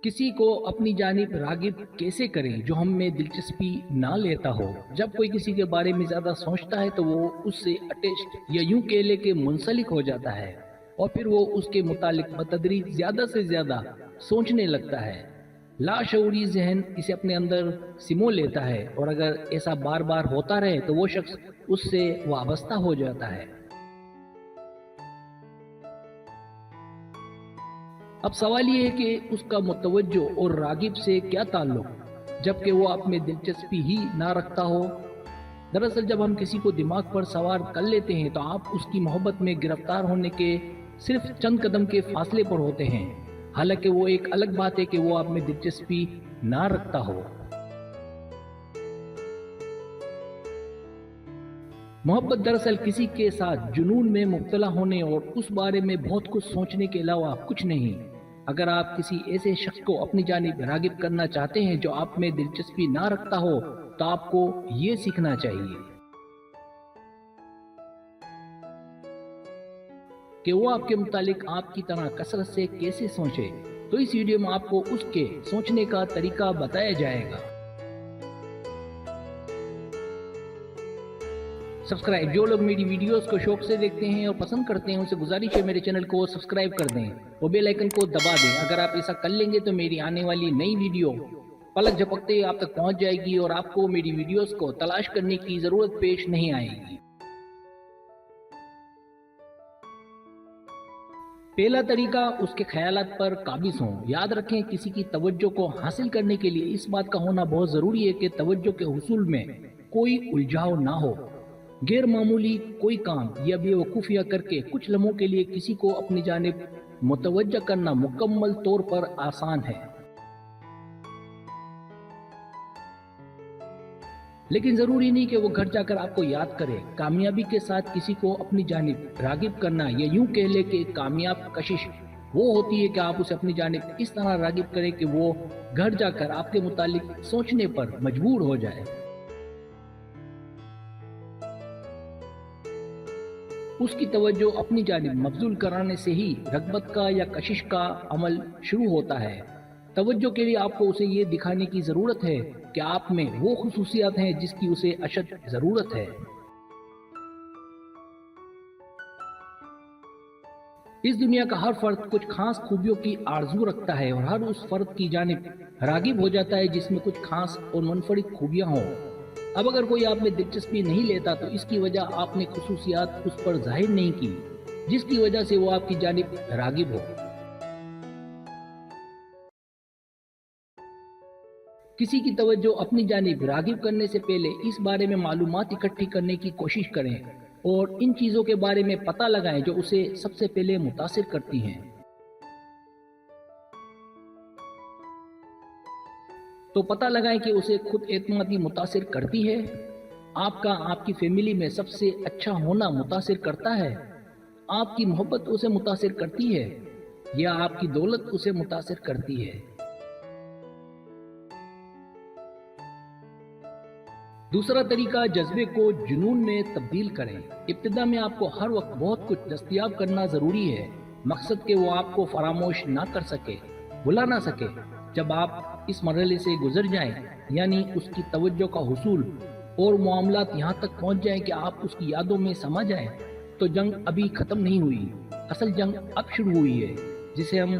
کسی کو اپنی جانب راغب کیسے کریں جو ہم میں دلچسپی نہ لیتا ہو؟ جب کوئی کسی کے بارے میں زیادہ سوچتا ہے تو وہ اس سے اٹیچڈ یا یوں کہہ لے کہ منسلک ہو جاتا ہے اور پھر وہ اس کے متعلق بتدریج زیادہ سے زیادہ سوچنے لگتا ہے۔ لاشعوری ذہن اسے اپنے اندر سمو لیتا ہے اور اگر ایسا بار بار ہوتا رہے تو وہ شخص اس سے وابستہ ہو جاتا ہے۔ اب سوال یہ ہے کہ اس کا متوجہ اور راغب سے کیا تعلق جبکہ وہ آپ میں دلچسپی ہی نہ رکھتا ہو؟ دراصل جب ہم کسی کو دماغ پر سوار کر لیتے ہیں تو آپ اس کی محبت میں گرفتار ہونے کے صرف چند قدم کے فاصلے پر ہوتے ہیں، حالانکہ وہ ایک الگ بات ہے کہ وہ آپ میں دلچسپی نہ رکھتا ہو۔ محبت دراصل کسی کے ساتھ جنون میں مبتلا ہونے اور اس بارے میں بہت کچھ سوچنے کے علاوہ کچھ نہیں۔ اگر آپ کسی ایسے شخص کو اپنی جانب راغب کرنا چاہتے ہیں جو آپ میں دلچسپی نہ رکھتا ہو تو آپ کو یہ سیکھنا چاہیے کہ وہ آپ کے متعلق آپ کی طرح کثرت سے کیسے سوچے۔ تو اس ویڈیو میں آپ کو اس کے سوچنے کا طریقہ بتایا جائے گا۔ سبسکرائب، جو لوگ میری ویڈیوز کو شوق سے دیکھتے ہیں اور پسند کرتے ہیں ان سے گزارش ہے میرے چینل کو سبسکرائب کر دیں اور بیل آئیکن کو دبا دیں۔ اگر آپ ایسا کر لیں گے تو میری آنے والی نئی ویڈیو پلک جھپکتے ہی آپ تک پہنچ جائے گی اور آپ کو میری ویڈیوز کو تلاش کرنے کی ضرورت پیش نہیں آئے گی۔ پہلا طریقہ، اس کے خیالات پر قابض ہوں۔ یاد رکھیں، کسی کی توجہ کو حاصل کرنے کے لیے اس بات کا ہونا بہت ضروری ہے کہ توجہ کے حصول میں کوئی الجھاؤ نہ ہو۔ غیر معمولی کوئی کام یا بے وقوفیاں کر کے کچھ لمحوں کے لیے کسی کو اپنی جانب متوجہ کرنا مکمل طور پر آسان ہے، لیکن ضروری نہیں کہ وہ گھر جا کر آپ کو یاد کرے۔ کامیابی کے ساتھ کسی کو اپنی جانب راغب کرنا یا یوں کہہ لے کہ کامیاب کشش وہ ہوتی ہے کہ آپ اسے اپنی جانب اس طرح راغب کریں کہ وہ گھر جا کر آپ کے متعلق سوچنے پر مجبور ہو جائے۔ اس کی توجہ اپنی جانب مبذول کرانے سے ہی رغبت کا یا کشش کا عمل شروع ہوتا ہے۔ توجہ کے لیے آپ کو اسے یہ دکھانے کی ضرورت ہے کہ آپ میں وہ خصوصیات ہیں جس کی اسے اشد ضرورت ہے۔ اس دنیا کا ہر فرد کچھ خاص خوبیوں کی آرزو رکھتا ہے اور ہر اس فرد کی جانب راغب ہو جاتا ہے جس میں کچھ خاص اور منفرد خوبیاں ہوں۔ اب اگر کوئی آپ میں دلچسپی نہیں لیتا تو اس کی وجہ آپ نے خصوصیات اس پر ظاہر نہیں کی جس کی وجہ سے وہ آپ کی جانب راغب ہو۔ کسی کی توجہ اپنی جانب راغب کرنے سے پہلے اس بارے میں معلومات اکٹھی کرنے کی کوشش کریں اور ان چیزوں کے بارے میں پتہ لگائیں جو اسے سب سے پہلے متاثر کرتی ہیں۔ تو پتہ لگائیں کہ اسے خود اعتمادی متاثر کرتی ہے، آپ کا آپ کی فیملی میں سب سے اچھا ہونا متاثر کرتا ہے، آپ کی محبت اسے متاثر کرتی ہے یا آپ کی دولت اسے متاثر کرتی ہے۔ دوسرا طریقہ، جذبے کو جنون میں تبدیل کریں۔ ابتدا میں آپ کو ہر وقت بہت کچھ دستیاب کرنا ضروری ہے، مقصد کہ وہ آپ کو فراموش نہ کر سکے، بھلا نہ سکے۔ جب آپ اس مرحلے سے گزر جائیں، یعنی اس کی توجہ کا حصول اور معاملات یہاں تک پہنچ جائیں کہ آپ اس کی یادوں میں سما جائیں، تو جنگ ابھی ختم نہیں ہوئی، اصل جنگ اب شروع ہوئی ہے، جسے ہم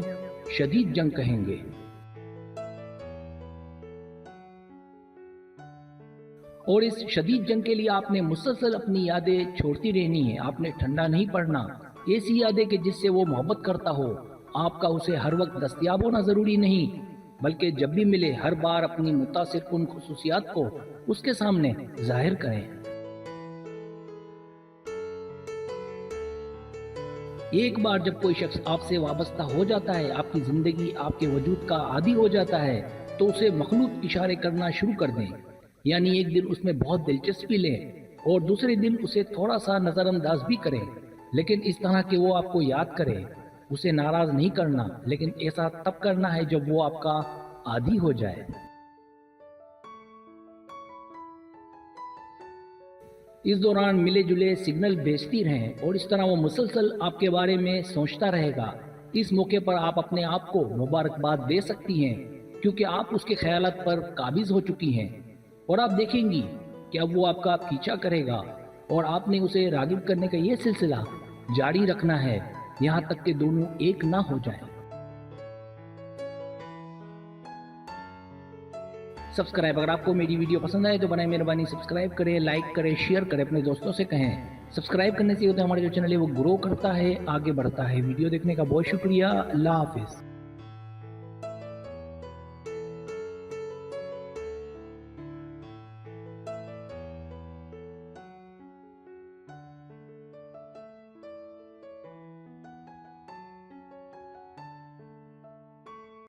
شدید جنگ کہیں گے۔ اور اس شدید جنگ کے لیے آپ نے مسلسل اپنی یادیں چھوڑتی رہنی ہے، آپ نے ٹھنڈا نہیں پڑنا۔ ایسی یادیں کہ جس سے وہ محبت کرتا ہو، آپ کا اسے ہر وقت دستیاب ہونا ضروری نہیں، بلکہ جب بھی ملے ہر بار اپنی متاثر کن خصوصیات کو اس کے سامنے ظاہر کریں۔ ایک بار جب کوئی شخص آپ سے وابستہ ہو جاتا ہے، آپ کی زندگی آپ کے وجود کا عادی ہو جاتا ہے، تو اسے مخلوط اشارے کرنا شروع کر دیں، یعنی ایک دن اس میں بہت دلچسپی لیں اور دوسرے دن اسے تھوڑا سا نظر انداز بھی کریں، لیکن اس طرح کہ وہ آپ کو یاد کرے۔ اسے ناراض نہیں کرنا، لیکن ایسا تب کرنا ہے جب وہ آپ کا عادی ہو جائے۔ اس دوران ملے جلے سگنل بھیجتی رہیں اور اس طرح وہ مسلسل آپ کے بارے میں سوچتا رہے گا۔ اس موقع پر آپ اپنے آپ کو مبارکباد دے سکتی ہیں کیونکہ آپ اس کے خیالات پر قابض ہو چکی ہیں، اور آپ دیکھیں گی کہ اب وہ آپ کا پیچھا کرے گا، اور آپ نے اسے راغب کرنے کا یہ سلسلہ جاری رکھنا ہے یہاں تک کہ دونوں ایک نہ ہو جائیں۔ سبسکرائب، اگر آپ کو میری ویڈیو پسند آئے تو بنائے مہربانی سبسکرائب کریں، لائک کریں، شیئر کریں، اپنے دوستوں سے کہیں۔ سبسکرائب کرنے سے ہوتا ہے ہمارا جو چینل ہے وہ گرو کرتا ہے، آگے بڑھتا ہے۔ ویڈیو دیکھنے کا بہت شکریہ، اللہ حافظ۔